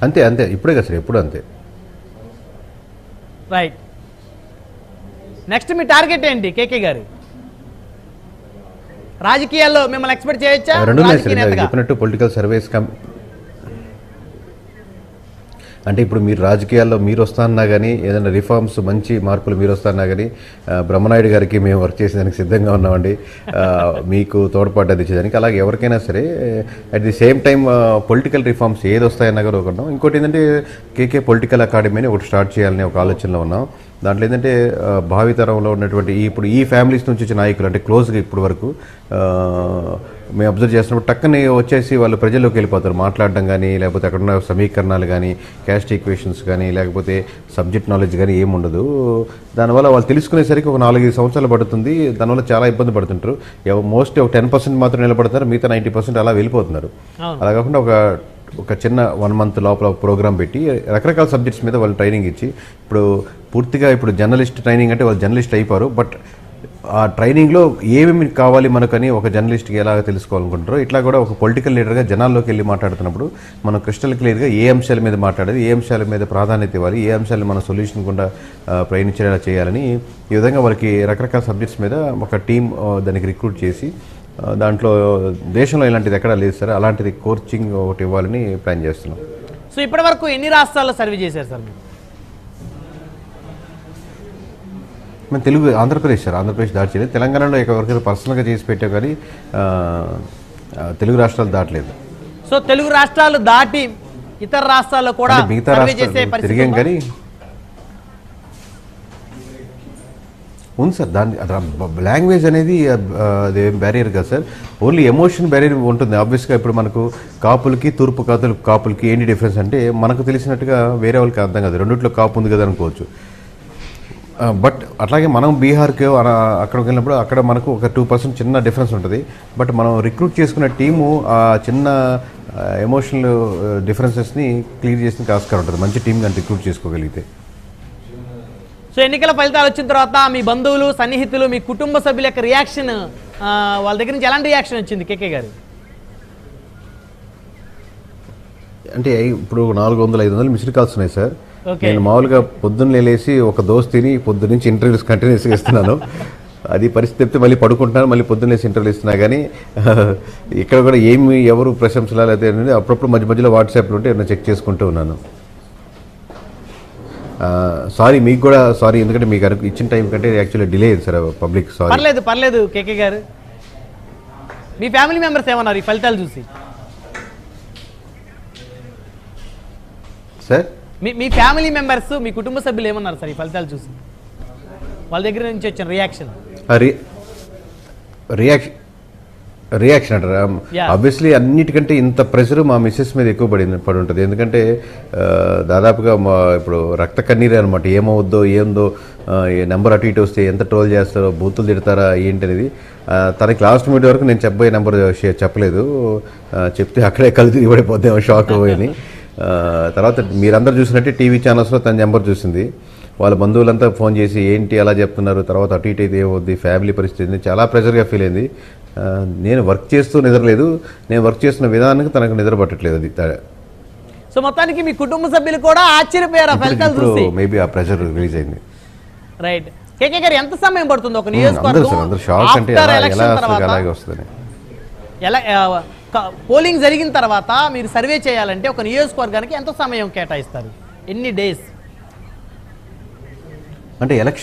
అంతే అంతే ఇప్పుడే కదా సార్, ఎప్పుడు అంతే. రైట్. నెక్స్ట్ మీ టార్గెట్ ఏంటి కేకే గారు? రాజకీయాల్లో మిమ్మల్ని ఎక్స్పెక్ట్ చేయొచ్చా? రెండు చెప్పినట్టు పొలిటికల్ సర్వేస్ అంటే ఇప్పుడు మీరు రాజకీయాల్లో మీరు వస్తానన్నా కానీ, ఏదైనా రిఫార్మ్స్ మంచి మార్పులు మీరు వస్తానన్నా కానీ, బ్రహ్మనాయుడు గారికి మేము వర్క్ చేసేదానికి సిద్ధంగా ఉన్నామండి, మీకు తోడ్పాటు అందించేదానికి. అలాగే ఎవరికైనా సరే at the same time political reforms ఏది వస్తాయన్నా కూడా ఒకటి. ఇంకోటి ఏంటంటే కేకే పొలిటికల్ అకాడమీని ఒకటి స్టార్ట్ చేయాలని ఒక ఆలోచనలో ఉన్నాం. దాంట్లో ఏంటంటే భావితరంలో ఉన్నటువంటి ఇప్పుడు ఈ ఫ్యామిలీస్ నుంచి వచ్చిన నాయకులు అంటే క్లోజ్గా ఇప్పుడు వరకు మేము అబ్జర్వ్ చేస్తున్నప్పుడు టక్కని వచ్చేసి వాళ్ళు ప్రజల్లోకి వెళ్ళిపోతారు మాట్లాడడం కానీ, లేకపోతే అక్కడ ఉన్న సమీకరణాలు కానీ, క్యాస్ట్ ఈక్వేషన్స్ కానీ, లేకపోతే సబ్జెక్ట్ నాలెడ్జ్ కానీ ఏముండదు. దానివల్ల వాళ్ళు తెలుసుకునేసరికి ఒక 4-5 సంవత్సరాలు పడుతుంది. దానివల్ల చాలా ఇబ్బంది పడుతుంటారు. మోస్ట్లీ ఒక 10% మాత్రం నిలబడతారు, మిగతా 90% అలా వెళ్ళిపోతున్నారు. అలా కాకుండా ఒక చిన్న 1 month లోపల ప్రోగ్రామ్ పెట్టి రకరకాల సబ్జెక్ట్స్ మీద వాళ్ళు ట్రైనింగ్ ఇచ్చి, ఇప్పుడు పూర్తిగా ఇప్పుడు జర్నలిస్ట్ ట్రైనింగ్ అంటే వాళ్ళు జర్నలిస్ట్ అయిపోరు, బట్ ఆ ట్రైనింగ్లో ఏమేమి కావాలి మనకని ఒక జర్నలిస్ట్కి ఎలా తెలుసుకోవాలనుకుంటారో, ఇట్లా కూడా ఒక పొలిటికల్ లీడర్గా జనాల్లోకి వెళ్ళి మాట్లాడుతున్నప్పుడు మనం క్రిస్టల్ క్లియర్గా ఏ అంశాల మీద మాట్లాడేది, ఏ అంశాల మీద ప్రాధాన్యత ఇవ్వాలి, ఏ అంశాలను మనం సొల్యూషన్ కూడా ప్రయాణించేలా చేయాలని ఈ విధంగా వాళ్ళకి రకరకాల సబ్జెక్ట్స్ మీద ఒక టీం దానికి రిక్రూట్ చేసి, దాంట్లో దేశంలో ఇలాంటిది ఎక్కడా లేదు సార్, అలాంటిది కోచింగ్ ఒకటి ఇవ్వాలని ప్లాన్ చేస్తున్నాం. సో ఇప్పటి వరకు ఎన్ని రాష్ట్రాల్లో సర్వే చేశారు సార్ మీరు? మేము తెలుగు ఆంధ్రప్రదేశ్ సార్, ఆంధ్రప్రదేశ్ దాటి చేయలేదు. తెలంగాణలో ఎవరికైనా పర్సనల్గా చేసి పెట్టాం కానీ తెలుగు రాష్ట్రాలు దాటలేదు. సో తెలుగు రాష్ట్రాలు దాటి ఇతర రాష్ట్రాల్లో కూడా మిగతా రాష్ట్రాలు తిరిగాం కానీ ఉంది సార్. దాని లాంగ్వేజ్ అనేది అది బ్యారియర్ కదా సార్, ఓన్లీ ఎమోషన్ బ్యారియర్ ఉంటుంది. ఆబ్వియస్గా ఇప్పుడు మనకు కాపులకి తూర్పు కాపులకి ఏంటి డిఫరెన్స్ అంటే మనకు తెలిసినట్టుగా వేరే వాళ్ళకి అర్థం కాదు, రెండిట్లో కాపు ఉంది కదా అనుకోవచ్చు. బట్ అట్లాగే మనం బీహార్కి అక్కడికి వెళ్ళినప్పుడు అక్కడ మనకు ఒక 2% చిన్న డిఫరెన్స్ ఉంటుంది. బట్ మనం రిక్రూట్ చేసుకున్న టీము ఆ చిన్న ఎమోషనల్ డిఫరెన్సెస్ని క్లియర్ చేసిన ఆస్కారం ఉంటుంది మంచి టీం కానీ రిక్రూట్ చేసుకోగలిగితే. సో ఎన్నికల ఫలితాలు వచ్చిన తర్వాత మీ బంధువులు, సన్నిహితులు, మీ కుటుంబ సభ్యుల యొక్క రియాక్షన్, వాళ్ళ దగ్గర నుంచి ఎలాంటి రియాక్షన్ వచ్చింది కేకే గారు? అంటే ఇప్పుడు 400-500 మిస్డ్ కాల్స్ ఉన్నాయి సార్. నేను మామూలుగా పొద్దున్న లేసి ఒక దోస్తిని పొద్దున్న నుంచి ఇంటర్వ్యూస్ కంటిన్యూస్గా ఇస్తున్నాను. అది పరిస్థితి చెప్తే మళ్ళీ పడుకుంటున్నాను, మళ్ళీ పొద్దున్న లేసి ఇంటర్వ్యూలు ఇస్తున్నా. కానీ ఇక్కడ కూడా ఎవరు ప్రశంసలా లేదా అప్పుడప్పుడు మధ్యలో వాట్సాప్లో ఉంటే ఏమైనా చెక్ చేసుకుంటూ ఉన్నాను. సారీ మీకు కూడా సారీ, ఎందుకంటే మీకు ఇచ్చిన టైం కంటే యాక్చువల్లీ డిలే అయింది సార్ పబ్లిక్. సారీ. పర్లేదు కేకే గారు. మీ ఫ్యామిలీ మెంబర్స్ ఏమన్నారు ఈ ఫలితాలు చూసి? సార్ మీ ఫ్యామిలీ మెంబర్స్, మీ కుటుంబ సభ్యులు ఏమన్నారు సార్ ఈ ఫలితాలు చూసి? వాళ్ళ దగ్గర నుంచి వచ్చిన రియాక్షన్ అంటారు. ఆబ్వియస్లీ అన్నిటికంటే ఇంత ప్రెషర్ మా మిస్సెస్ మీద ఎక్కువ పడి ఉంటుంది. ఎందుకంటే దాదాపుగా ఇప్పుడు రక్త కన్నీరే అనమాట. ఏమవుద్దో ఏందో, నెంబర్ అటు ఇటు వస్తే ఎంత ట్రోల్ చేస్తారో, బూతులు తిడతారా ఏంటి అనేది. తనకి లాస్ట్ మినిట్ వరకు నేను చెప్పబోయే నెంబర్ చెప్పలేదు, చెప్తే అక్కడే కలిసి తిరిగిపడిపోద్దాం, షాక్ అవ్వని. తర్వాత మీరందరూ చూసినట్టే టీవీ ఛానల్స్లో తన నెంబర్ చూసింది. వాళ్ళ బంధువులంతా ఫోన్ చేసి ఏంటి అలా చెప్తున్నారు, తర్వాత అటు ఇటు అయితే ఏమవుద్ది, ఫ్యామిలీ పరిస్థితి చాలా ప్రెషర్గా ఫీల్ అయింది. నేను వర్క్ చేస్తూ నిద్రలేదు, నేను వర్క్ చేస్తున్న విధానానికి తనకు నిద్ర పట్టట్లేదు. అది సో మొత్తానికి మీ కుటుంబ సభ్యులు కూడా ఆశ్చర్యపోయారు ఫలితాలు చూసి. మేబీ ఆ ప్రెషర్ రిలీజ్ అయింది. రైట్. కేకే గారు ఎంత సమయం పడుతుంది ఒక నియోజకవర్గం పోలింగ్ జరిగిన తర్వాత మీరు సర్వే చేయాలంటే ఒక నియోజకవర్గానికి ఎంత సమయం కేటాయిస్తారు? ఎన్ని డేస్? అంటే ఎలక్షన్